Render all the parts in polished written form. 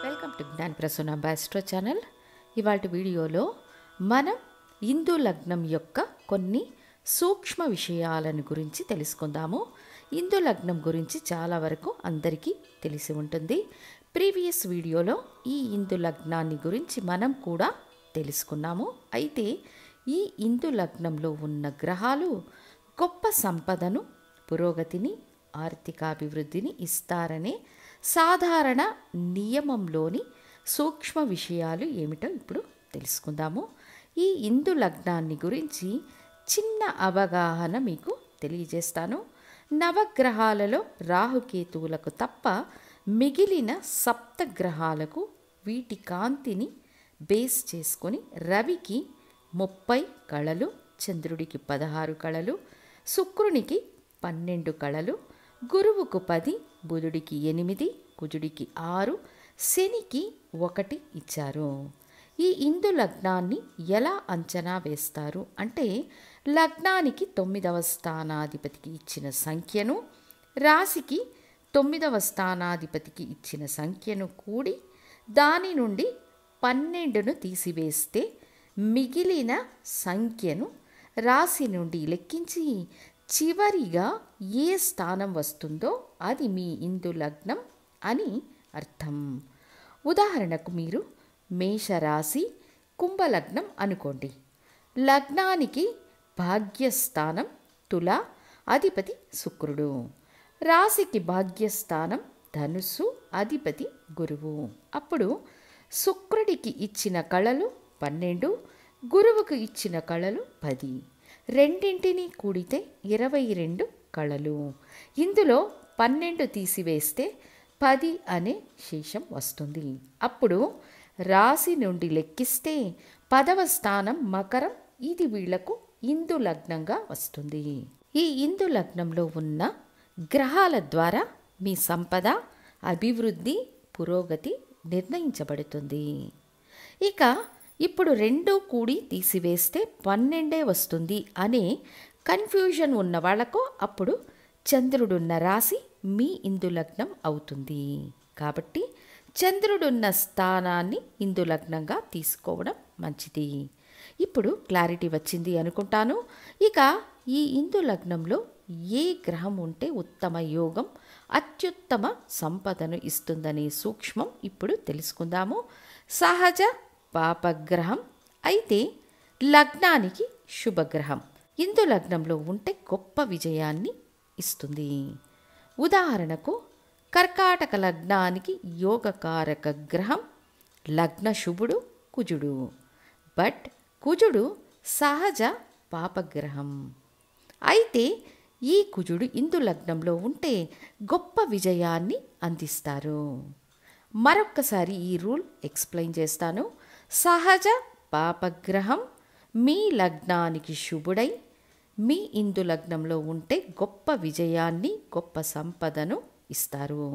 Welcome to Gyan Prasuna బాస్ట్రో channel. ఇవాళ వీడియోలో మనం హిందూ లగ్నం యొక్క కొన్ని సూక్ష్మ విషయాలను గురించి తెలుసుకుందాము. హిందూ లగ్నం గురించి చాలా వరకు అందరికీ తెలిసి ఉంటుంది. ప్రీవియస్ వీడియోలో ఈ హిందూ లగ్నాన్ని గురించి మనం కూడా తెలుసుకున్నాము. అయితే ఈ హిందూ లగ్నంలో ఉన్న గ్రహాలు గొప్ప సంపదను, పురోగతిని, ఆర్థికాభివృద్ధిని ఇస్తారనే సాధారణ నియమంలోని సూక్ష్మ విషయాలు ఏమిటో ఇప్పుడు తెలుసుకుందాము. ఈ హిందూ లగ్నాన్ని గురించి చిన్న అవగాహన మీకు తెలియజేస్తాను. నవగ్రహాలలో రాహుకేతువులకు తప్ప మిగిలిన సప్తగ్రహాలకు వీటి కాంతిని బేస్ చేసుకొని రవికి 30 కళలు, చంద్రుడికి 16 కళలు, శుక్రునికి 12 కళలు, గురువుకు 10, బుధుడికి 8, కుజుడికి 6, శనికి 1 ఇచ్చారు. ఈ హిందూ లగ్నాన్ని ఎలా అంచనా వేస్తారు అంటే, లగ్నానికి 9వ స్థానాధిపతికి ఇచ్చిన సంఖ్యను, రాశికి 9వ స్థానాధిపతికి ఇచ్చిన సంఖ్యను కూడి దాని నుండి 12ను తీసివేస్తే మిగిలిన సంఖ్యను రాశి నుండి లెక్కించి చివరిగా ఏ స్థానం వస్తుందో అది మీ హిందూ లగ్నం అని అర్థం. ఉదాహరణకు మీరు మేషరాశి, కుంభలగ్నం అనుకోండి. లగ్నానికి భాగ్యస్థానం తుల, అధిపతి శుక్రుడు. రాశికి భాగ్యస్థానం ధనుస్సు, అధిపతి గురువు. అప్పుడు శుక్రుడికి ఇచ్చిన కళలు 12, గురువుకు ఇచ్చిన కళలు 10. రెండింటినీ కూడితే 22 కళలు. ఇందులో 12 తీసివేస్తే 10 అనే శేషం వస్తుంది. అప్పుడు రాశి నుండి లెక్కిస్తే 10వ స్థానం మకరం. ఇది వీళ్లకు హిందూ లగ్నంగా వస్తుంది. ఈ హిందూ లగ్నంలో ఉన్న గ్రహాల ద్వారా మీ సంపద, అభివృద్ధి, పురోగతి నిర్ణయించబడుతుంది. ఇక ఇప్పుడు 2 కూడి తీసివేస్తే 12 వస్తుంది అనే కన్ఫ్యూజన్ ఉన్న వాళ్ళకు అప్పుడు చంద్రుడున్న రాశి మీ హిందూ లగ్నం అవుతుంది. కాబట్టి చంద్రుడున్న స్థానాన్ని హిందూ లగ్నంగా తీసుకోవడం మంచిది. ఇప్పుడు క్లారిటీ వచ్చింది అనుకుంటాను. ఇక ఈ హిందూ లగ్నంలో ఏ గ్రహం ఉంటే ఉత్తమ యోగం, అత్యుత్తమ సంపదను ఇస్తుందనే సూక్ష్మం ఇప్పుడు తెలుసుకుందాము. సహజ పాపగ్రహం అయితే లగ్నానికి శుభగ్రహం హిందూ లగ్నంలో ఉంటే గొప్ప విజయాన్ని ఇస్తుంది. ఉదాహరణకు కర్కాటక లగ్నానికి యోగకారక గ్రహం లగ్న శుభుడు కుజుడు. బట్ కుజుడు సహజ పాపగ్రహం. అయితే ఈ కుజుడు హిందూ లగ్నంలో ఉంటే గొప్ప విజయాన్ని అందిస్తారు. మరొక్కసారి ఈ రూల్ ఎక్స్ప్లెయిన్ చేస్తాను. సహజ పాపగ్రహం మీ లగ్నానికి శుభుడై మీ హిందూ లగ్నంలో ఉంటే గొప్ప విజయాన్ని, గొప్ప సంపదను ఇస్తారు.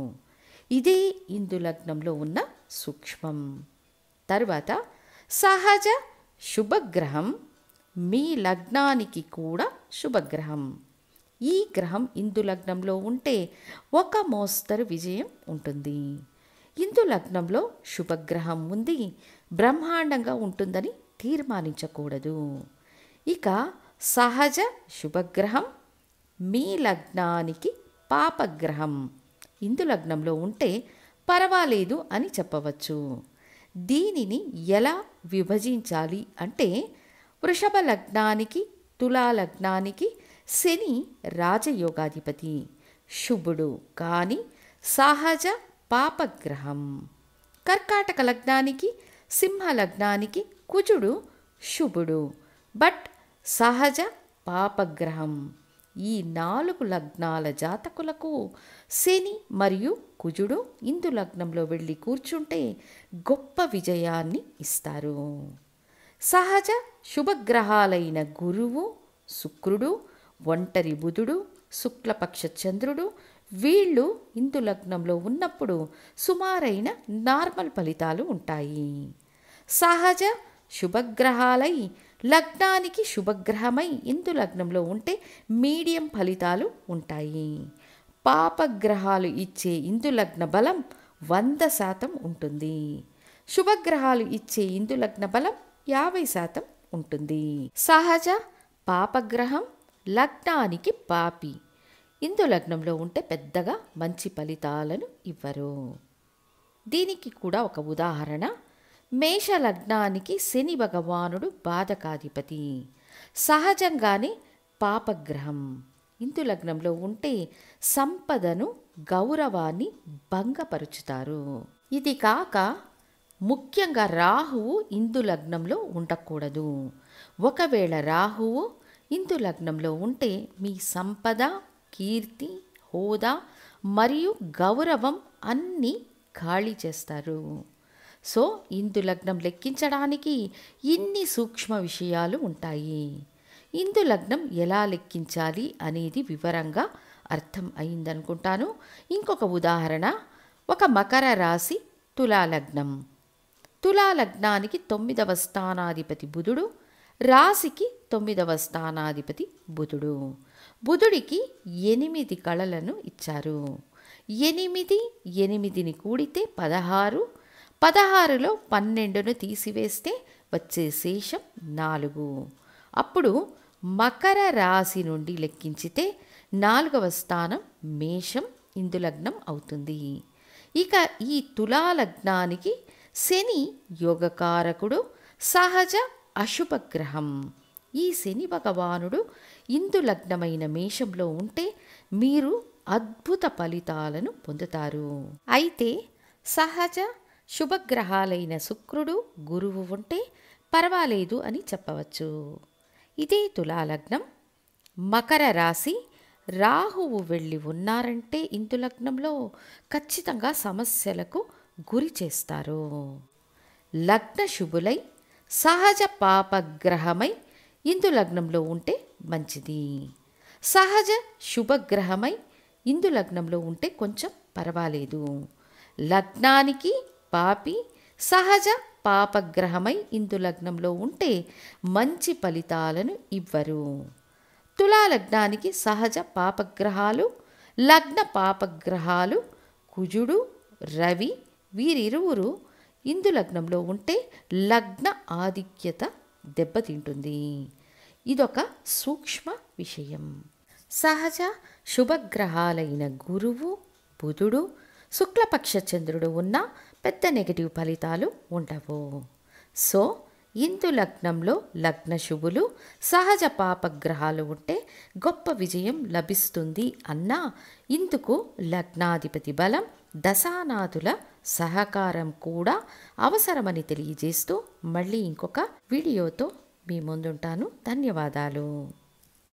ఇదే హిందూ లగ్నంలో ఉన్న సూక్ష్మం. తరువాత సహజ శుభగ్రహం మీ లగ్నానికి కూడా శుభగ్రహం. ఈ గ్రహం హిందూ లగ్నంలో ఉంటే ఒక మోస్తరు విజయం ఉంటుంది. హిందూ లగ్నంలో శుభగ్రహం ఉంది, బ్రహ్మాండంగా ఉంటుందని తీర్మానించకూడదు. ఇక సహజ శుభగ్రహం మీ లగ్నానికి పాపగ్రహం హిందూ లగ్నంలో ఉంటే పర్వాలేదు అని చెప్పవచ్చు. దీనిని ఎలా విభజించాలి అంటే, వృషభ లగ్నానికి, తులా లగ్నానికి శని రాజయోగాధిపతి శుభుడు కానీ సహజ పాపగ్రహం. కర్కాటక లగ్నానికి, సింహ లగ్నానికి కుజుడు శుభుడు బట్ సహజ పాపగ్రహం. ఈ 4 లగ్నాల జాతకులకు శని మరియు కుజుడు హిందూ లగ్నంలో వెళ్ళి కూర్చుంటే గొప్ప విజయాన్ని ఇస్తారు. సహజ శుభగ్రహాలైన గురువు, శుక్రుడు, ఒంటరి బుధుడు, శుక్లపక్ష చంద్రుడు వీళ్ళు హిందూ లగ్నంలో ఉన్నప్పుడు సుమారైన నార్మల్ ఫలితాలు ఉంటాయి. సహజ శుభగ్రహాలై లగ్నానికి శుభగ్రహమై హిందూ లగ్నంలో ఉంటే మీడియం ఫలితాలు ఉంటాయి. పాపగ్రహాలు ఇచ్చే హిందూ లగ్న బలం 100% ఉంటుంది. శుభగ్రహాలు ఇచ్చే ఇందు లగ్న బలం 50% ఉంటుంది. సహజ పాపగ్రహం లగ్నానికి పాపి ఇందు లగ్నంలో ఉంటే పెద్దగా మంచి ఫలితాలను ఇవ్వరు. దీనికి కూడా ఒక ఉదాహరణ, మేష లగ్నానికి శని భగవానుడు బాధకాధిపతి, సహజంగానే పాపగ్రహం ఇందు లగ్నంలో ఉంటే సంపదను గౌరవాన్ని భంగపరుచుతారు. ఇది కాక ముఖ్యంగా రాహువు ఇందు లగ్నంలో ఉండకూడదు. ఒకవేళ రాహువు ఇందు లగ్నంలో ఉంటే మీ సంపద, కీర్తి, హోదా మరియు గౌరవం అన్నీ ఖాళీ చేస్తారు. సో ఇందు లగ్నం లెక్కించడానికి ఇన్ని సూక్ష్మ విషయాలు ఉంటాయి. ఇందు లగ్నం ఎలా లెక్కించాలి అనేది వివరంగా అర్థం అయిందనుకుంటాను. ఇంకొక ఉదాహరణ, ఒక మకర రాశి తులాలగ్నం. తులాలగ్నానికి 9వ స్థానాధిపతి బుధుడు, రాశికి 9వ స్థానాధిపతి బుధుడు. బుధుడికి 8 కళలను ఇచ్చారు. 8ని కూడితే 16, 16లో 12ను తీసివేస్తే వచ్చే శేషం 4. అప్పుడు మకర రాశి నుండి లెక్కించితే 4వ స్థానం మేషం ఇందు లగ్నం అవుతుంది. ఇక ఈ తులాలగ్నానికి శని యోగకారకుడు, సహజ అశుభగ్రహం. ఈ శని భగవానుడు ఇందు లగ్నమైన మేషంలో ఉంటే మీరు అద్భుత ఫలితాలను పొందుతారు. అయితే సహజ శుభగ్రహాలైన శుక్రుడు, గురువు ఉంటే పర్వాలేదు అని చెప్పవచ్చు. ఇదే తులాలగ్నం. మకర రాశి రాహువు వెళ్ళి ఉన్నారంటే ఇందు లగ్నంలో ఖచ్చితంగా సమస్యలకు గురి చేస్తారు. లగ్న శుభులై సహజ పాపగ్రహమై ఇందు లగ్నంలో ఉంటే మంచిది. సహజ శుభగ్రహమై ఇందు లగ్నంలో ఉంటే కొంచెం పర్వాలేదు. లగ్నానికి పాపి సహజ పాపగ్రహమై ఇందు లగ్నంలో ఉంటే మంచి ఫలితాలను ఇవ్వరు. తులాలగ్నానికి సహజ పాపగ్రహాలు, లగ్న పాపగ్రహాలు కుజుడు, రవి వీరిరువురు ఇందు లగ్నంలో ఉంటే లగ్న ఆధిక్యత దెబ్బతింటుంది. ఇదొక సూక్ష్మ విషయం. సహజ శుభగ్రహాలైన గురువు, బుధుడు, శుక్లపక్ష చంద్రుడు ఉన్న పెద్ద నెగటివ్ ఫలితాలు ఉండవు. సో ఇందు లగ్నంలో లగ్న శుభులు, సహజ పాపగ్రహాలు ఉంటే గొప్ప విజయం లభిస్తుంది అన్నా ఇందుకు లగ్నాధిపతి బలం, దశానాథుల సహకారం కూడా అవసరమని తెలియజేస్తూ మళ్ళీ ఇంకొక వీడియోతో మీ ముందుంటాను. ధన్యవాదాలు.